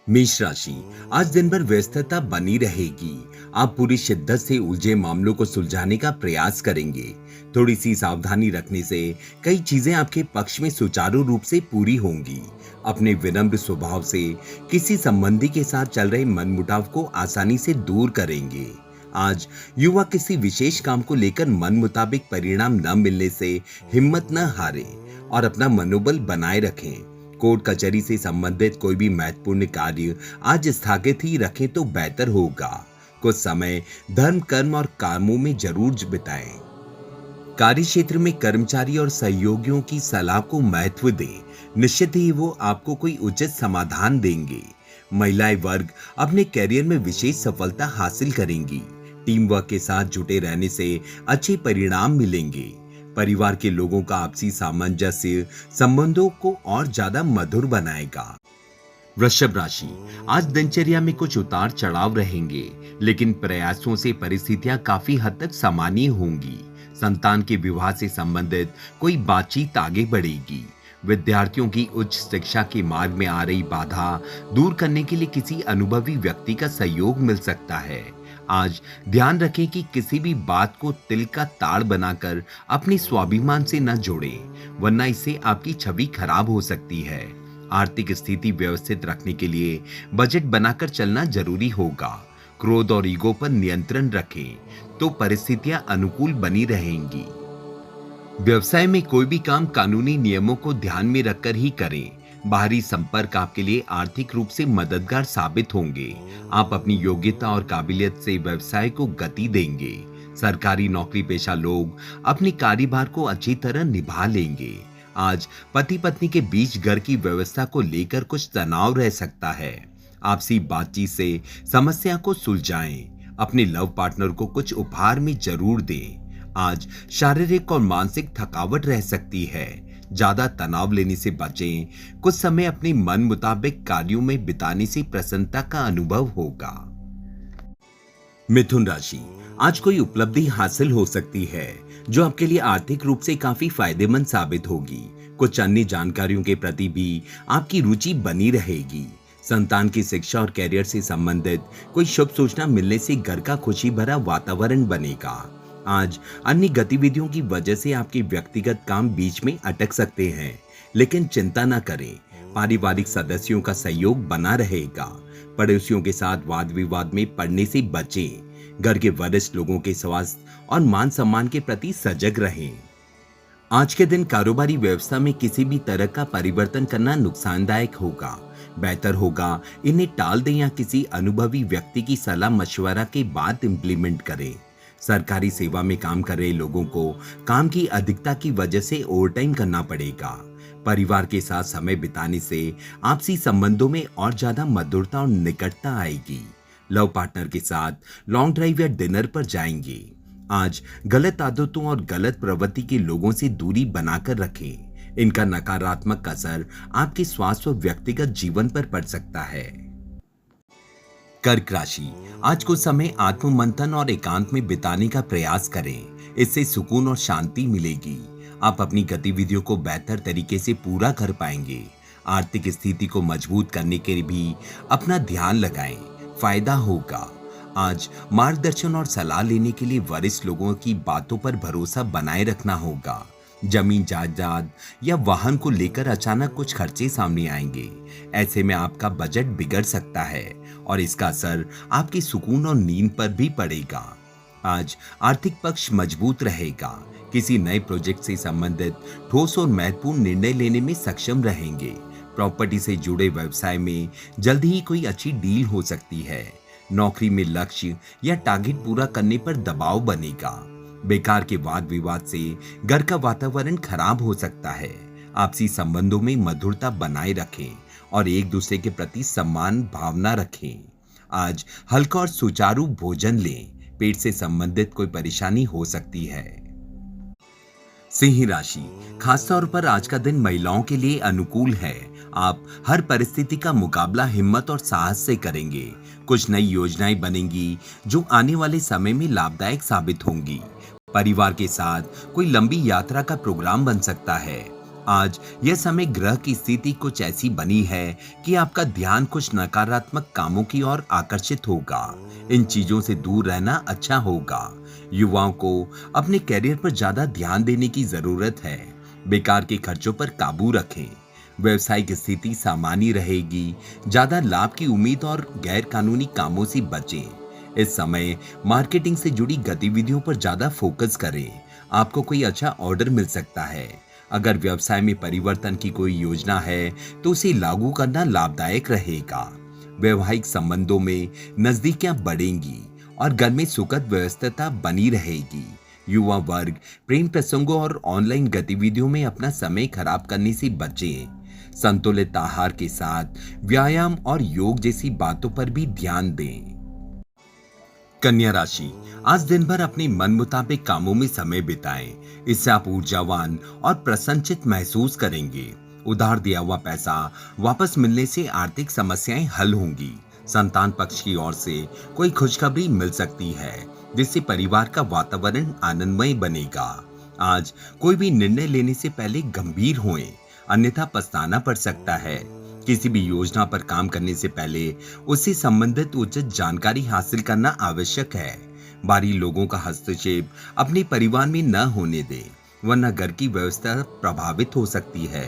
मेष राशि, आज दिन भर व्यस्तता बनी रहेगी। आप पूरी शिद्दत से उलझे मामलों को सुलझाने का प्रयास करेंगे। थोड़ी सी सावधानी रखने से कई चीजें आपके पक्ष में सुचारू रूप से पूरी होंगी। अपने विनम्र स्वभाव से किसी संबंधी के साथ चल रहे मनमुटाव को आसानी से दूर करेंगे। आज युवा किसी विशेष काम को लेकर मन मुताबिक परिणाम न मिलने से हिम्मत न हारे और अपना मनोबल बनाए रखें। कोर्ट कचहरी से संबंधित कोई भी महत्वपूर्ण कार्य आज स्थगित ही रखें तो बेहतर होगा। कुछ समय धर्म कर्म और कामों में जरूर बिताएं। कार्य क्षेत्र में कर्मचारी और सहयोगियों की सलाह को महत्व दें। निश्चित ही वो आपको कोई उचित समाधान देंगे। महिलाएं वर्ग अपने करियर में विशेष सफलता हासिल करेंगी। टीम वर्क के साथ जुटे रहने से अच्छे परिणाम मिलेंगे। परिवार के लोगों का आपसी सामंजस्य संबंधों को और ज्यादा मधुर बनाएगा। वृषभ राशि, आज दिनचर्या में कुछ उतार चढ़ाव रहेंगे, लेकिन प्रयासों से परिस्थितियां काफी हद तक सामान्य होंगी। संतान के विवाह से संबंधित कोई बातचीत आगे बढ़ेगी। विद्यार्थियों की उच्च शिक्षा के मार्ग में आ रही बाधा दूर करने के लिए किसी अनुभवी व्यक्ति का सहयोग मिल सकता है। आज ध्यान रखें कि किसी भी बात को तिल का ताड़ बनाकर अपने स्वाभिमान से न जोड़ें, वरना इससे आपकी छवि खराब हो सकती है। आर्थिक स्थिति व्यवस्थित रखने के लिए बजट बनाकर चलना जरूरी होगा। क्रोध और ईगो पर नियंत्रण रखें तो परिस्थितियां अनुकूल बनी रहेंगी। व्यवसाय में कोई भी काम कानूनी नियमों को ध्यान में रखकर ही करें। बाहरी संपर्क आपके लिए आर्थिक रूप से मददगार साबित होंगे। आप अपनी योग्यता और काबिलियत से व्यवसाय को गति देंगे। सरकारी नौकरी पेशा लोग अपने कार्यभार को अच्छी तरह निभा लेंगे। आज पति पत्नी के बीच घर की व्यवस्था को लेकर कुछ तनाव रह सकता है। आपसी बातचीत से समस्या को सुलझाएं। अपने लव पार्टनर को कुछ उपहार में जरूर दें। आज शारीरिक और मानसिक थकावट रह सकती है। ज्यादा तनाव लेने से बचें। कुछ समय अपने मन मुताबिक कार्यों में बिताने से प्रसन्नता का अनुभव होगा। मिथुन राशि, आज कोई उपलब्धि हासिल हो सकती है जो आपके लिए आर्थिक रूप से काफी फायदेमंद साबित होगी। कुछ अन्य जानकारियों के प्रति भी आपकी रुचि बनी रहेगी। संतान की शिक्षा और कैरियर से संबंधित कोई शुभ सूचना मिलने से घर का खुशी भरा वातावरण बनेगा। आज अन्य गतिविधियों की वजह से आपके व्यक्तिगत काम बीच में अटक सकते हैं, लेकिन चिंता न करें। पारिवारिक सदस्यों का सहयोग बना रहेगा। पड़ोसियों के साथ वाद विवाद में पड़ने से बचें। घर के वरिष्ठ लोगों के स्वास्थ्य और मान सम्मान के प्रति सजग रहें। आज के दिन कारोबारी व्यवस्था में किसी भी तरह का परिवर्तन करना नुकसानदायक होगा। बेहतर होगा इन्हें टाल दें या किसी अनुभवी व्यक्ति की सलाह मशवरा के बाद इम्प्लीमेंट करें। सरकारी सेवा में काम कर रहे लोगों को काम की अधिकता की वजह से ओवरटाइम करना पड़ेगा। परिवार के साथ समय बिताने से आपसी संबंधों में और ज्यादा मधुरता और निकटता आएगी। लव पार्टनर के साथ लॉन्ग ड्राइव या डिनर पर जाएंगे। आज गलत आदतों और गलत प्रवृत्ति के लोगों से दूरी बनाकर रखें। इनका नकारात्मक असर आपके स्वास्थ्य और व्यक्तिगत जीवन पर पड़ सकता है। कर्क राशि, आज कुछ समय आत्म मंथन और एकांत में बिताने का प्रयास करें। इससे सुकून और शांति मिलेगी। आप अपनी गतिविधियों को बेहतर तरीके से पूरा कर पाएंगे। आर्थिक स्थिति को मजबूत करने के लिए भी अपना ध्यान लगाएं, फायदा होगा। आज मार्गदर्शन और सलाह लेने के लिए वरिष्ठ लोगों की बातों पर भरोसा बनाए रखना होगा। जमीन जायदाद या वाहन को लेकर अचानक कुछ खर्चे सामने आएंगे। ऐसे में आपका बजट बिगड़ सकता है और इसका असर आपके सुकून और नींद पर भी पड़ेगा। आज आर्थिक पक्ष मजबूत रहेगा। किसी नए प्रोजेक्ट से संबंधित ठोस और महत्वपूर्ण निर्णय लेने में सक्षम रहेंगे। प्रॉपर्टी से जुड़े व्यवसाय में जल्दी ही कोई अच्छी डील हो सकती है। नौकरी में लक्ष्य या टारगेट पूरा करने पर दबाव बनेगा। बेकार के वाद विवाद से घर का वातावरण खराब हो सकता है। आपसी संबंधों में मधुरता बनाए रखें और एक दूसरे के प्रति सम्मान भावना रखें। आज हल्का और सुचारू भोजन लें। पेट से संबंधित कोई परेशानी हो सकती है। सिंह राशि, खासतौर पर आज का दिन महिलाओं के लिए अनुकूल है। आप हर परिस्थिति का मुकाबला हिम्मत और साहस से करेंगे। कुछ नई योजनाएं बनेंगी जो आने वाले समय में लाभदायक साबित होंगी। परिवार के साथ कोई लंबी यात्रा का प्रोग्राम बन सकता है। आज यह समय ग्रह की स्थिति कुछ ऐसी बनी है कि आपका ध्यान कुछ नकारात्मक कामों की ओर आकर्षित होगा। इन चीजों से दूर रहना अच्छा होगा। युवाओं को अपने करियर पर ज्यादा ध्यान देने की जरूरत है। बेकार के खर्चों पर काबू रखें। व्यवसायिक स्थिति सामान्य रहेगी। ज्यादा लाभ की उम्मीद और गैर कानूनी कामों से बचें। इस समय मार्केटिंग से जुड़ी गतिविधियों पर ज्यादा फोकस करें। आपको कोई अच्छा ऑर्डर मिल सकता है। अगर व्यवसाय में परिवर्तन की कोई योजना है तो उसे लागू करना लाभदायक रहेगा। वैवाहिक संबंधों में नजदीकियां बढ़ेंगी और घर में सुखद व्यस्तता बनी रहेगी। युवा वर्ग प्रेम प्रसंगों और ऑनलाइन गतिविधियों में अपना समय खराब करने से बचें। संतुलित आहार के साथ व्यायाम और योग जैसी बातों पर भी ध्यान दें। कन्या राशि, आज दिन भर अपने मन मुताबिक कामों में समय बिताएं। इससे आप ऊर्जावान और प्रसन्नचित महसूस करेंगे। उधार दिया हुआ पैसा वापस मिलने से आर्थिक समस्याएं हल होंगी। संतान पक्ष की ओर से कोई खुशखबरी मिल सकती है, जिससे परिवार का वातावरण आनंदमय बनेगा। आज कोई भी निर्णय लेने से पहले गंभीर होएं, अन्यथा पछताना पड़ सकता है। किसी भी योजना पर काम करने से पहले उससे संबंधित उचित जानकारी हासिल करना आवश्यक है। बाहरी लोगों का हस्तक्षेप अपने परिवार में न होने दें, वरना घर की व्यवस्था प्रभावित हो सकती है।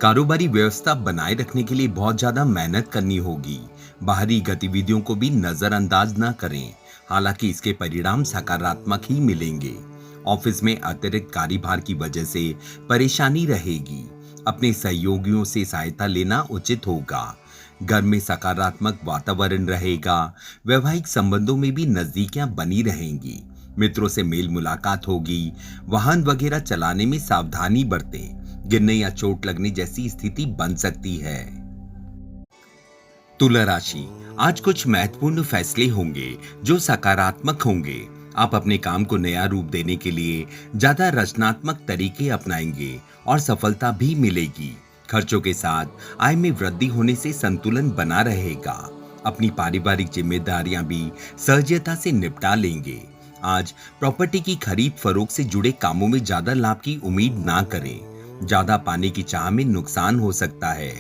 कारोबारी व्यवस्था बनाए रखने के लिए बहुत ज्यादा मेहनत करनी होगी। बाहरी गतिविधियों को भी नजरअंदाज न करें, हालांकि इसके परिणाम सकारात्मक ही मिलेंगे। ऑफिस में अतिरिक्त कार्यभार की वजह से परेशानी रहेगी। अपने सहयोगियों से सहायता लेना उचित होगा। घर में सकारात्मक वातावरण रहेगा। वैवाहिक संबंधों में भी नजदीकियां बनी रहेंगी। मित्रों से मेल मुलाकात होगी। वाहन वगैरह चलाने में सावधानी बरतें, गिरने या चोट लगने जैसी स्थिति बन सकती है। तुला राशि, आज कुछ महत्वपूर्ण फैसले होंगे जो सकारात्मक होंगे। आप अपने काम को नया रूप देने के लिए ज्यादा रचनात्मक तरीके अपनाएंगे और सफलता भी मिलेगी। खर्चों के साथ आय में वृद्धि होने से संतुलन बना रहेगा। अपनी पारिवारिक जिम्मेदारियां भी सहजता से निपटा लेंगे। आज प्रॉपर्टी की खरीद फरोख्त से जुड़े कामों में ज्यादा लाभ की उम्मीद ना करें। ज्यादा पाने की चाह में नुकसान हो सकता है।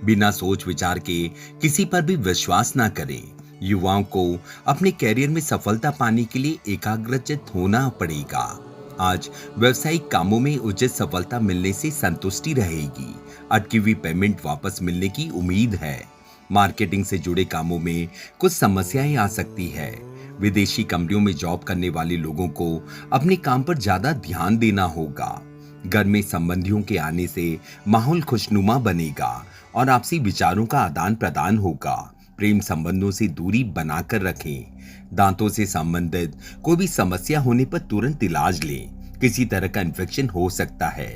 बिना सोच विचार के किसी पर भी विश्वास ना करें। युवाओं को अपने कैरियर में सफलता पाने के लिए एकाग्रचित होना पड़ेगा। आज व्यवसायिक कामों में उचित सफलता मिलने से संतुष्टि रहेगी। अटकी हुई पेमेंट वापस मिलने की उम्मीद है। मार्केटिंग से जुड़े कामों में कुछ समस्याएं आ सकती है। विदेशी कंपनियों में जॉब करने वाले लोगों को अपने काम पर ज्यादा ध्यान देना होगा। घर में संबंधियों के आने से माहौल खुशनुमा बनेगा और आपसी विचारों का आदान प्रदान होगा। प्रेम संबंधों से दूरी बनाकर रखें। दांतों से संबंधित कोई भी समस्या होने पर तुरंत इलाज लें। किसी तरह का इन्फेक्शन हो सकता है।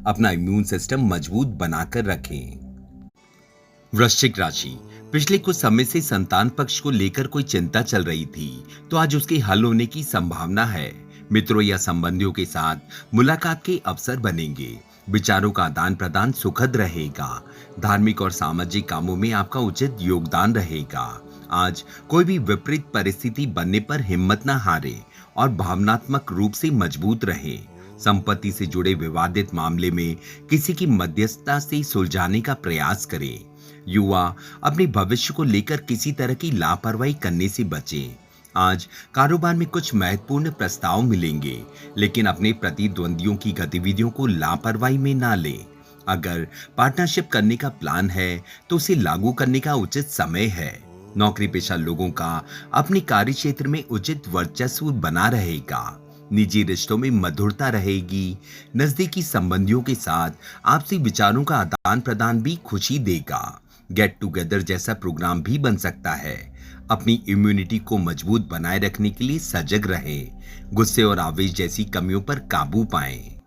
अपना इम्यून सिस्टम मजबूत बनाकर रखें। वृश्चिक राशि, पिछले कुछ समय से संतान पक्ष को लेकर कोई चिंता चल रही थी, तो आज उसके हल होने की संभावना है। मित्रों या संबंधियों के साथ मुलाकात के अवसर बनेंगे। विचारों का आदान प्रदान सुखद रहेगा। धार्मिक और सामाजिक कामों में आपका उचित योगदान रहेगा। आज कोई भी विपरीत परिस्थिति बनने पर हिम्मत न हारे और भावनात्मक रूप से मजबूत रहे। संपत्ति से जुड़े विवादित मामले में किसी की मध्यस्थता से सुलझाने का प्रयास करें। युवा अपने भविष्य को लेकर किसी तरह की लापरवाही करने से बचें। आज कारोबार में कुछ महत्वपूर्ण प्रस्ताव मिलेंगे, लेकिन अपने प्रतिद्वंदियों की गतिविधियों को लापरवाही में ना लें। अगर पार्टनरशिप करने का प्लान है तो उसे लागू करने का उचित समय है। नौकरी पेशा लोगों का अपने कार्य क्षेत्र में उचित वर्चस्व बना रहेगा। निजी रिश्तों में मधुरता रहेगी। नजदीकी संबंधियों के साथ आपसी विचारों का आदान प्रदान भी खुशी देगा। गेट टुगेदर जैसा प्रोग्राम भी बन सकता है। अपनी इम्यूनिटी को मजबूत बनाए रखने के लिए सजग रहें। गुस्से और आवेश जैसी कमियों पर काबू पाएं।